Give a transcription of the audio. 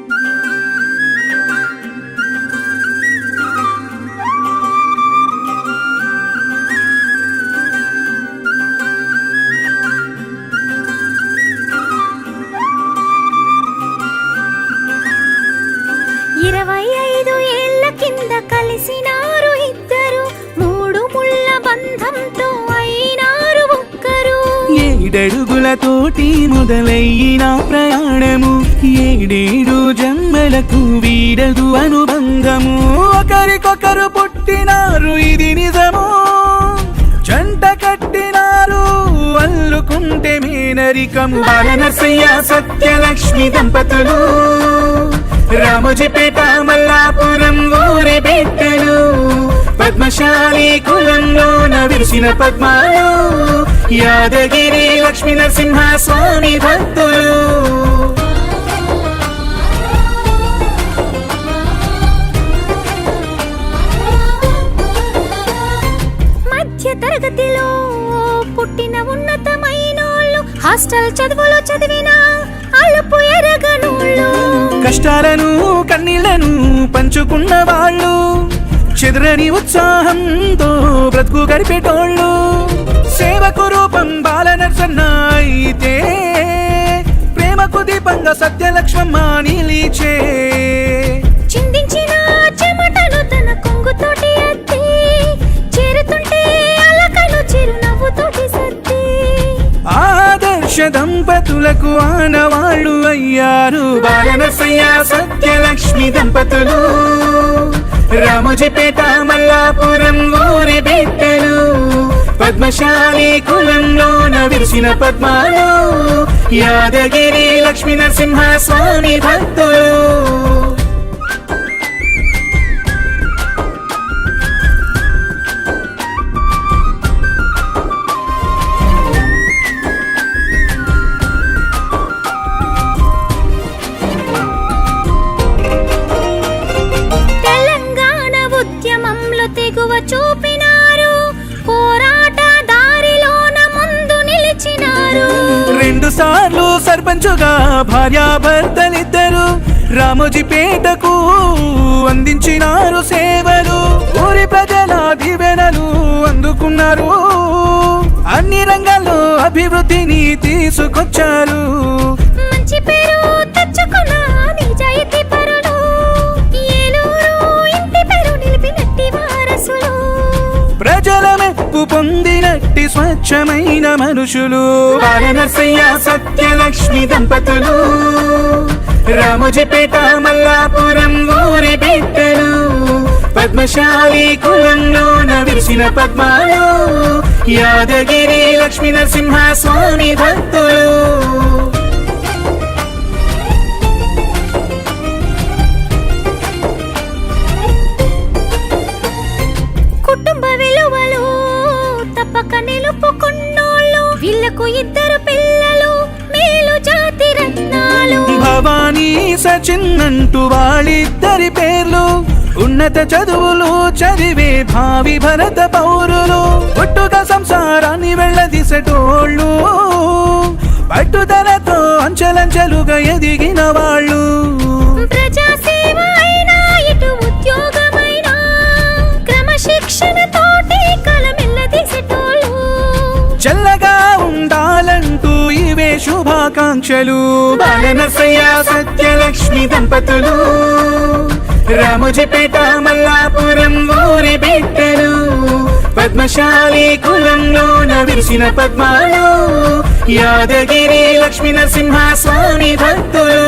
25 ఏళ్ల కింద కలిసినారు ఇద్దరు, 3 ముళ్ళ బంధంతో అయినారు ఒక్కరు. 7 అడుగులతోటి మొదలయ్యిన ప్రయాణము, 7 జన్మలకు వీడదు అనుబంధము. ఒకరికొకరు పుట్టినారు ఇది నిజము, జంట కట్టినారు అల్లుకుంటే మేనరికము. బాలనరసయ్య సత్యలక్ష్మి దంపతులు రామోజీపేట మల్లాపురం ఊరి బిడ్డలు, పద్మశాలి కులంలోన విరిసిన పద్మాలు, యాదగిరి లక్ష్మీ నరసింహ స్వామి భక్తులు. మధ్య తరగతిలో పుట్టిన ఉన్నతమైనోళ్ళు, హాస్టల్ చదువులో చదివిన అలుపు ఎరగనోళ్ళు, కష్టాలను కన్నీళ్లను పంచుకున్న వాళ్ళు, చెదరని ఉత్సాహంతో బ్రతుకు గడిపేటోళ్ళు. సేవకు రూపం బాలనరసన్న అయితే, ప్రేమకు దీపంగా సత్యలక్ష్మమ్మ నిలిచే. చిందించిన చెమటను తన కొంగుతోటి అద్ది, చేరుతుంటే అలకలు చిరునవ్వుతోటి సర్ది. ఆదర్శ దంపతులకు ఆనవాళ్ళు అయ్యారు బాలనరసయ్య సత్యలక్ష్మి దంపతులు, రామోజీపేట మల్లాపురం ఊరి బిడ్డలు, పద్మశాలి కులంలోన విరిసిన పద్మాలు, యాదగిరి లక్ష్మీ నరసింహ స్వామి భక్తులు. తెగువ చూపినారు, పోరాట దారిలోన ముందు నిలిచినారు. 2 సార్లు సర్పంచుగా భార్యాభర్తలిద్దరు రామోజీపేటకు అందించినారు సేవలు. ఊరి ప్రజల దీవెనలు అందుకున్నారు, అన్ని రంగాల్లో అభివృద్ధిని తీసుకొచ్చారు. మంచి పేరు తెచ్చుకున్న నిజాయితీ పరులు, ఏలూరు ఇంటి పేరు నిలిపినట్టి వారసులు, ప్రజల మెప్పు పొందినట్టి స్వచ్ఛమైన మనుషులు. బాలనరసయ్య సత్యలక్ష్మి దంపతులు రామోజీపేట మల్లాపురం ఊరి బిడ్డలు, పద్మశాలి కులంలోన విరిసిన పద్మాలు, యాదగిరి లక్ష్మీ నరసింహ స్వామి భక్తులు. కుటుంబ విలువలు తప్పక నిలుపుకున్నోళ్ళు, వీళ్ళకు 2 పిల్లలు మేలు జాతి రత్నాలు. భవానీ సచిన్ అంటూ వాళ్ళిద్దరి పేర్లు, ఉన్నత చదువులు చదివే భావి భరత పౌరులు, ఒట్టుగా సంసారాన్ని వెళ్ళదీసేటోళ్ళు, పట్టుదలతో అంచెలంచెలుగా ఎదిగిన వాళ్ళు. ప్రజాసేవ అయినా ఇటు ఉద్యోగమైనా క్రమశిక్షణతోటి కలమెల్లదీసేటోళ్ళు, చల్లగా ఉండాలంటూ ఇవే శుభాకాంక్షలు. బాలనరసయ్య సత్యలక్ష్మి దంపతులు రామోజీపేట మల్లాపురం ఊరి బిడ్డలు, పద్మశాలి కులంలోన విరిసిన పద్మాలు, యాదగిరి లక్ష్మీ నరసింహ స్వామి భక్తులు.